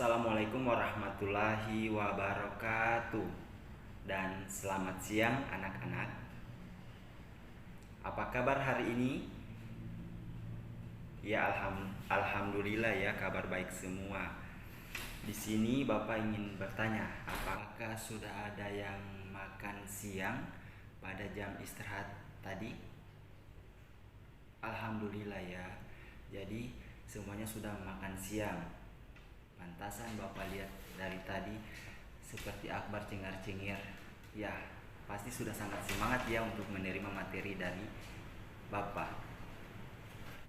Assalamualaikum warahmatullahi wabarakatuh. Dan selamat siang anak-anak. Apa kabar hari ini? Ya alhamdulillah ya, kabar baik semua. Di sini Bapak ingin bertanya, apakah sudah ada yang makan siang pada jam istirahat tadi? Alhamdulillah ya. Jadi semuanya sudah makan siang. Pantasan Bapak lihat dari tadi seperti Akbar cengar-cengir. Ya, pasti sudah sangat semangat ya untuk menerima materi dari Bapak.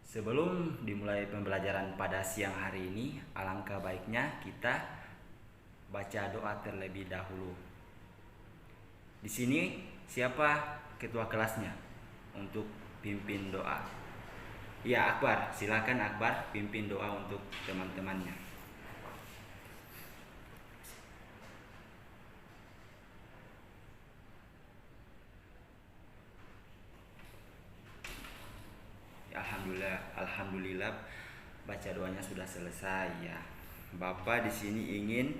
Sebelum dimulai pembelajaran pada siang hari ini, alangkah baiknya kita baca doa terlebih dahulu. Di sini siapa ketua kelasnya untuk pimpin doa? Ya, Akbar, silakan Akbar pimpin doa untuk teman-temannya. Alhamdulillah baca doanya sudah selesai ya. Bapak di sini ingin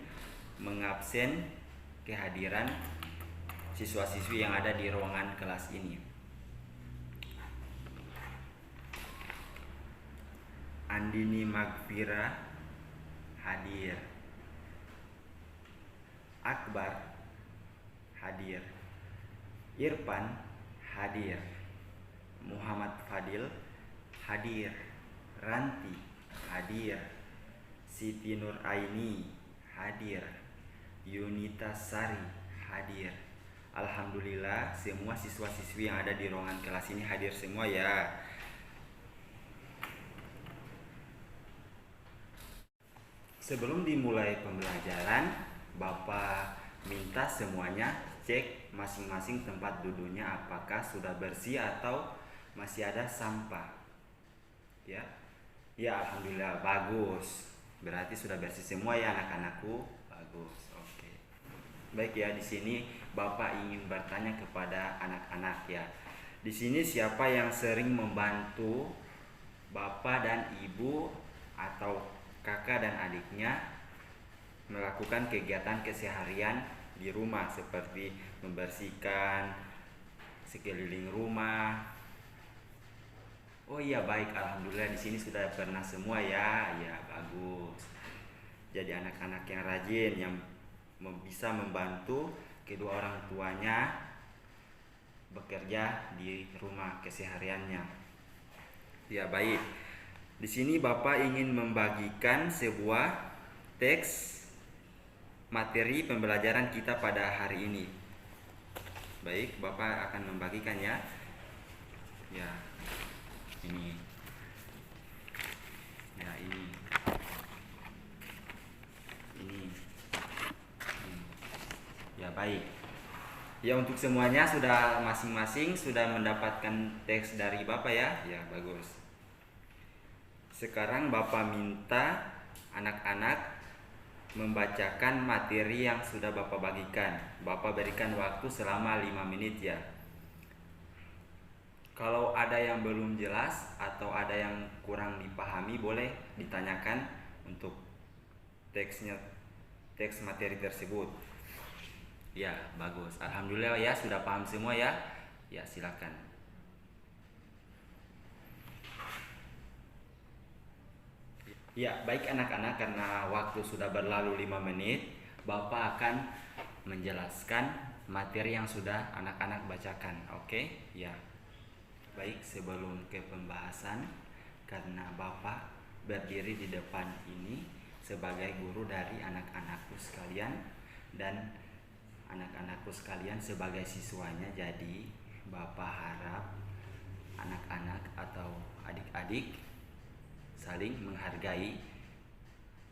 mengabsen kehadiran siswa-siswi yang ada di ruangan kelas ini. Andini Magfira hadir. Akbar hadir. Irfan hadir. Muhammad Fadil hadir. Ranti hadir. Siti Nur Aini hadir. Yunita Sari hadir. Alhamdulillah semua siswa-siswi yang ada di ruangan kelas ini hadir semua ya. Sebelum dimulai pembelajaran, Bapak minta semuanya cek masing-masing tempat duduknya apakah sudah bersih atau masih ada sampah. Ya, alhamdulillah bagus. Berarti sudah bersih semua ya anak-anakku. Bagus. Oke. Baik ya, di sini Bapak ingin bertanya kepada anak-anak ya. Di sini siapa yang sering membantu Bapak dan Ibu atau kakak dan adiknya melakukan kegiatan keseharian di rumah seperti membersihkan sekeliling rumah? Oh iya, baik, alhamdulillah di sini sudah pernah semua ya. Ya, bagus. Jadi anak-anak yang rajin yang bisa membantu kedua orang tuanya bekerja di rumah kesehariannya. Ya, baik. Di sini Bapak ingin membagikan sebuah teks materi pembelajaran kita pada hari ini. Baik, Bapak akan membagikan ya. Ya. Ini. Ya, ini. Ya, baik. Ya, untuk semuanya sudah masing-masing sudah mendapatkan teks dari Bapak ya. Ya, bagus. Sekarang Bapak minta anak-anak membacakan materi yang sudah Bapak bagikan. Bapak berikan waktu selama 5 menit ya. Kalau ada yang belum jelas atau ada yang kurang dipahami, boleh ditanyakan untuk teks materi tersebut. Ya, bagus. Alhamdulillah ya, sudah paham semua ya. Ya, silakan. Ya, baik anak-anak, karena waktu sudah berlalu 5 menit, Bapak akan menjelaskan materi yang sudah anak-anak bacakan. Oke? Ya. Baik, sebelum ke pembahasan, karena Bapak berdiri di depan ini sebagai guru dari anak-anakku sekalian dan anak-anakku sekalian sebagai siswanya, jadi Bapak harap anak-anak atau adik-adik saling menghargai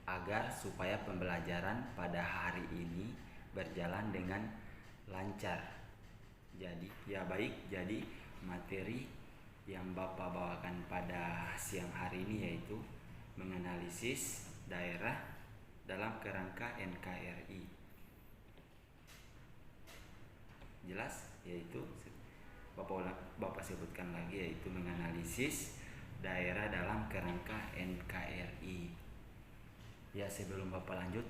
agar supaya pembelajaran pada hari ini berjalan dengan lancar. Jadi ya, baik, jadi materi yang Bapak bawakan pada siang hari ini yaitu menganalisis daerah dalam kerangka NKRI. Jelas? Yaitu Bapak sebutkan lagi, yaitu menganalisis daerah dalam kerangka NKRI. Ya, sebelum Bapak lanjut,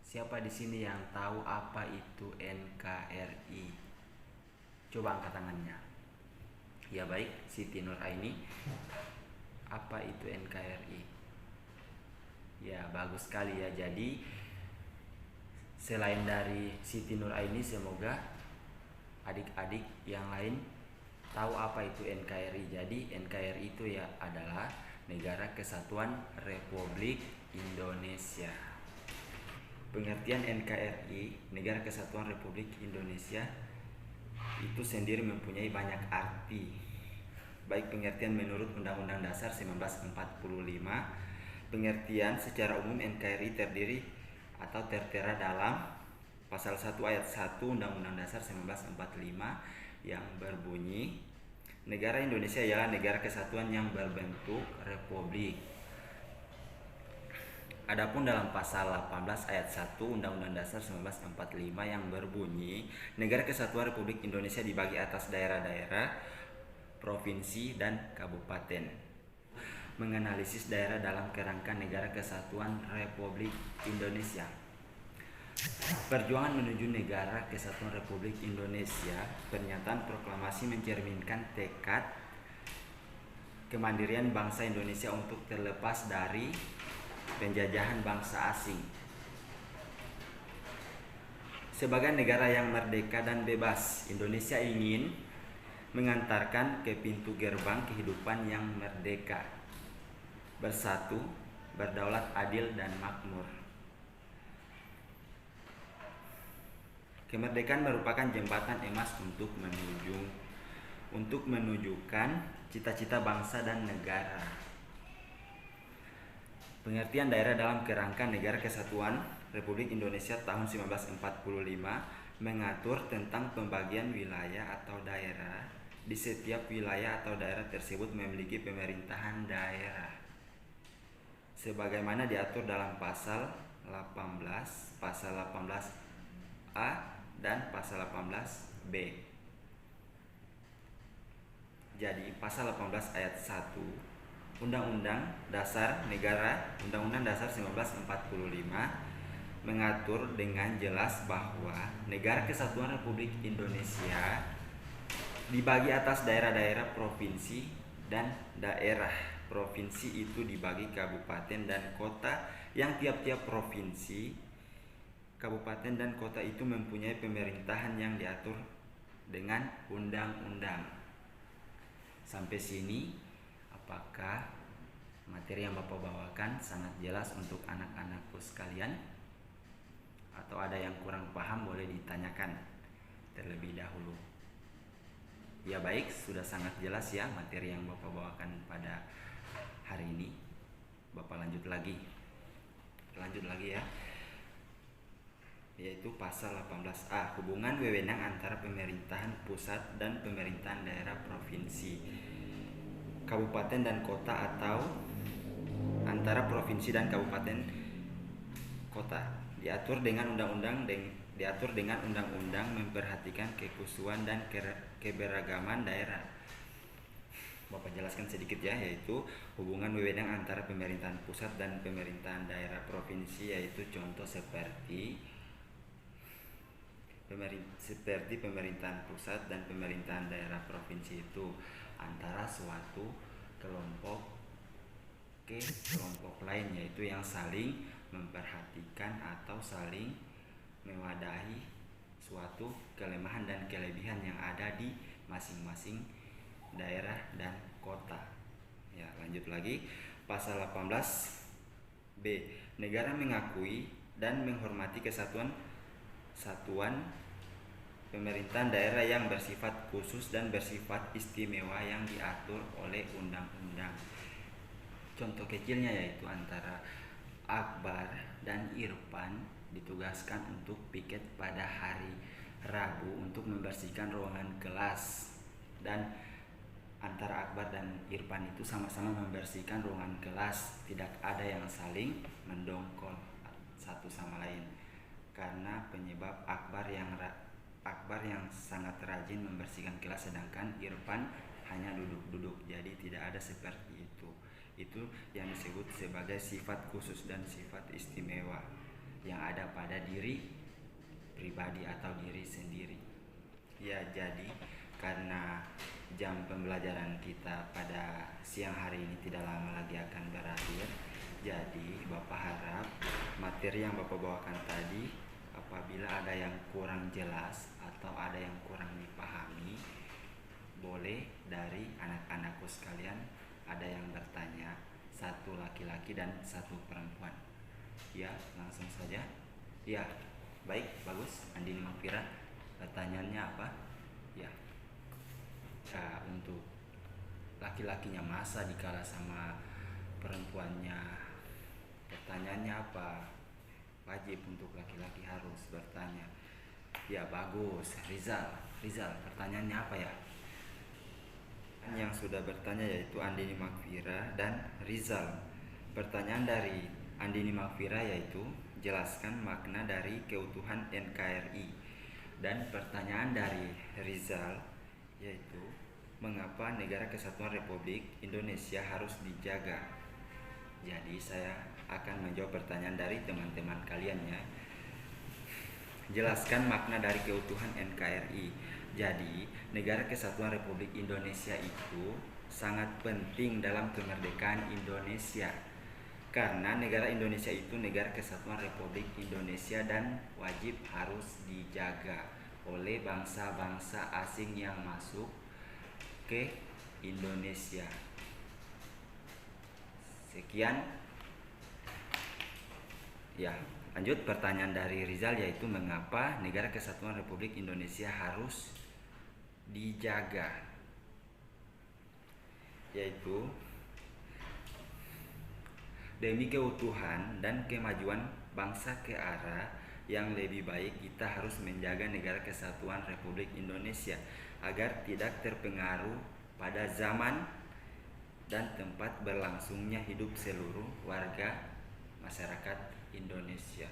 siapa di sini yang tahu apa itu NKRI? Coba angkat tangannya. Ya baik, Siti Nur Aini, apa itu NKRI? Ya, bagus sekali ya. Jadi selain dari Siti Nur Aini, semoga adik-adik yang lain tahu apa itu NKRI. Jadi NKRI itu ya adalah Negara Kesatuan Republik Indonesia. Pengertian NKRI, Negara Kesatuan Republik Indonesia, itu sendiri mempunyai banyak arti. Baik pengertian menurut Undang-Undang Dasar 1945, pengertian secara umum NKRI terdiri atau tertera dalam Pasal 1 ayat 1 Undang-Undang Dasar 1945 yang berbunyi, Negara Indonesia ialah negara kesatuan yang berbentuk republik. Adapun dalam pasal 18 ayat 1 Undang-Undang Dasar 1945 yang berbunyi, Negara Kesatuan Republik Indonesia dibagi atas daerah-daerah, provinsi, dan kabupaten. Menganalisis daerah dalam kerangka Negara Kesatuan Republik Indonesia. Perjuangan menuju Negara Kesatuan Republik Indonesia, pernyataan proklamasi mencerminkan tekad kemandirian bangsa Indonesia untuk terlepas dari penjajahan bangsa asing. Sebagai negara yang merdeka dan bebas, Indonesia ingin mengantarkan ke pintu gerbang kehidupan yang merdeka, bersatu, berdaulat, adil, dan makmur. Kemerdekaan merupakan jembatan emas untuk menunjukkan cita-cita bangsa dan negara. Pengertian daerah dalam kerangka Negara Kesatuan Republik Indonesia tahun 1945 mengatur tentang pembagian wilayah atau daerah. Di setiap wilayah atau daerah tersebut memiliki pemerintahan daerah, sebagaimana diatur dalam pasal 18, pasal 18A, dan pasal 18B. Jadi pasal 18 ayat 1 Undang-Undang Dasar Negara Undang-Undang Dasar 1945 mengatur dengan jelas bahwa Negara Kesatuan Republik Indonesia dibagi atas daerah-daerah, provinsi, dan daerah. Provinsi itu dibagi kabupaten dan kota, yang tiap-tiap provinsi, kabupaten, dan kota itu mempunyai pemerintahan yang diatur dengan undang-undang. Sampai sini apakah materi yang Bapak bawakan sangat jelas untuk anak-anakku sekalian? Atau ada yang kurang paham, boleh ditanyakan terlebih dahulu. Ya baik, sudah sangat jelas ya materi yang Bapak bawakan pada hari ini. Bapak lanjut lagi ya, yaitu pasal 18A, hubungan wewenang antara pemerintahan pusat dan pemerintahan daerah, provinsi, kabupaten, dan kota, atau antara provinsi dan kabupaten kota, diatur dengan undang-undang memperhatikan kekhususan dan keberagaman daerah. Bapak jelaskan sedikit ya, yaitu hubungan wewenang antara pemerintahan pusat dan pemerintahan daerah, provinsi, yaitu contoh seperti pemerintahan pusat dan pemerintahan daerah, provinsi itu antara suatu kelompok ke kelompok lain, yaitu yang saling memperhatikan atau saling mewadahi suatu kelemahan dan kelebihan yang ada di masing-masing daerah dan kota. Ya, lanjut lagi. Pasal 18B, negara mengakui dan menghormati satuan pemerintahan daerah yang bersifat khusus dan bersifat istimewa yang diatur oleh undang-undang. Contoh kecilnya yaitu antara Akbar dan Irfan ditugaskan untuk piket pada hari Rabu untuk membersihkan ruangan kelas, dan antara Akbar dan Irfan itu sama-sama membersihkan ruangan kelas, tidak ada yang saling mendongkol satu sama lain, karena penyebab Akbar yang sangat rajin membersihkan kelas sedangkan Irfan hanya duduk-duduk. Jadi tidak ada seperti itu. Itu yang disebut sebagai sifat khusus dan sifat istimewa yang ada pada diri pribadi atau diri sendiri. Ya, jadi karena jam pembelajaran kita pada siang hari ini tidak lama lagi akan berakhir, jadi Bapak harap materi yang Bapak bawakan tadi apabila ada yang kurang jelas atau ada yang kurang dipahami, boleh dari anak-anakku sekalian ada yang bertanya, satu laki-laki dan satu perempuan. Ya, langsung saja. Ya, baik, bagus. Andini Makfira, pertanyaannya apa? Ya, untuk laki-lakinya masa dikalah sama perempuannya, pertanyaannya apa? Wajib untuk laki-laki harus bertanya. Ya, bagus. Rizal, pertanyaannya apa ya? Yang sudah bertanya yaitu Andini Makfira dan Rizal. Pertanyaan dari Andini Makfira yaitu jelaskan makna dari keutuhan NKRI. Dan pertanyaan dari Rizal yaitu mengapa Negara Kesatuan Republik Indonesia harus dijaga. Jadi saya akan menjawab pertanyaan dari teman-teman kalian ya. Jelaskan makna dari keutuhan NKRI. Jadi, Negara Kesatuan Republik Indonesia itu sangat penting dalam kemerdekaan Indonesia. Karena negara Indonesia itu negara Kesatuan Republik Indonesia dan wajib harus dijaga oleh bangsa-bangsa asing yang masuk ke Indonesia. Sekian. Ya, lanjut pertanyaan dari Rizal yaitu mengapa Negara Kesatuan Republik Indonesia harus dijaga. Yaitu demi keutuhan dan kemajuan bangsa ke arah yang lebih baik, kita harus menjaga Negara Kesatuan Republik Indonesia agar tidak terpengaruh pada zaman dan tempat berlangsungnya hidup seluruh warga masyarakat Indonesia.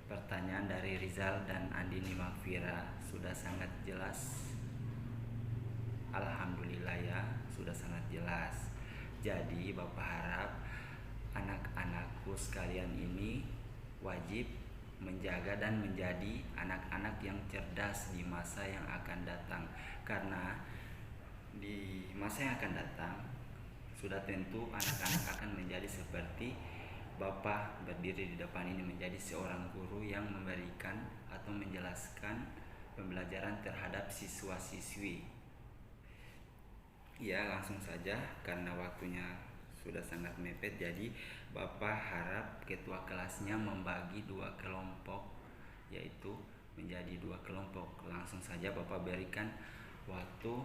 Pertanyaan dari Rizal dan Andini Makfira sudah sangat jelas. Alhamdulillah ya, sudah sangat jelas. Jadi Bapak harap anak-anakku sekalian ini wajib menjaga dan menjadi anak-anak yang cerdas di masa yang akan datang. Karena di masa yang akan datang sudah tentu anak-anak akan menjadi seperti Bapak berdiri di depan ini, menjadi seorang guru yang memberikan atau menjelaskan pembelajaran terhadap siswa-siswi. Ya, langsung saja karena waktunya sudah sangat mepet. Jadi Bapak harap ketua kelasnya membagi 2 kelompok, yaitu menjadi 2 kelompok. Langsung saja Bapak berikan waktu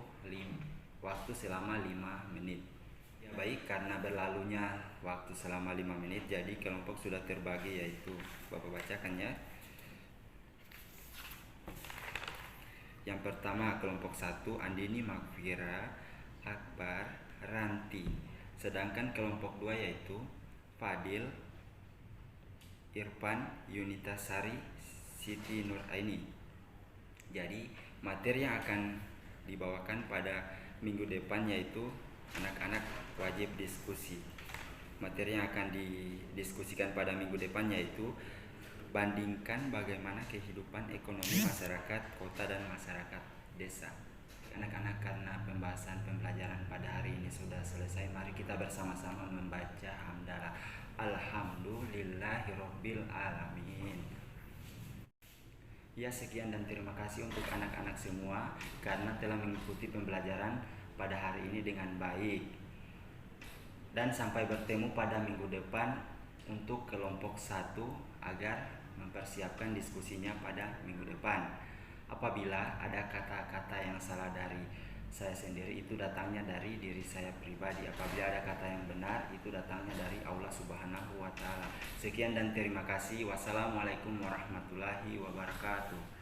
selama 5 menit. Ya, baik, karena berlalunya waktu selama 5 menit, jadi kelompok sudah terbagi, yaitu Bapak bacakan ya. Yang pertama kelompok 1 Andini Makfira, Akbar, Ranti. Sedangkan kelompok 2 yaitu Fadil, Irfan, Yunita Sari, Siti Nuraini. Jadi materi yang akan dibawakan pada minggu depan yaitu anak-anak wajib diskusi. Materi yang akan didiskusikan pada minggu depan yaitu bandingkan bagaimana kehidupan ekonomi masyarakat kota dan masyarakat desa. Anak-anak, karena pembelajaran pada hari ini sudah selesai, mari kita bersama-sama membaca hamdalah. Alhamdulillahirabbil alamin. Ya, sekian dan terima kasih untuk anak-anak semua karena telah mengikuti pembelajaran pada hari ini dengan baik. Dan sampai bertemu pada minggu depan untuk kelompok 1 agar mempersiapkan diskusinya pada minggu depan. Apabila ada kata-kata yang salah dari saya sendiri, itu datangnya dari diri saya pribadi. Apabila ada kata yang benar, itu datangnya dari Allah Subhanahu wa Ta'ala. Sekian dan terima kasih. Wassalamualaikum warahmatullahi wabarakatuh.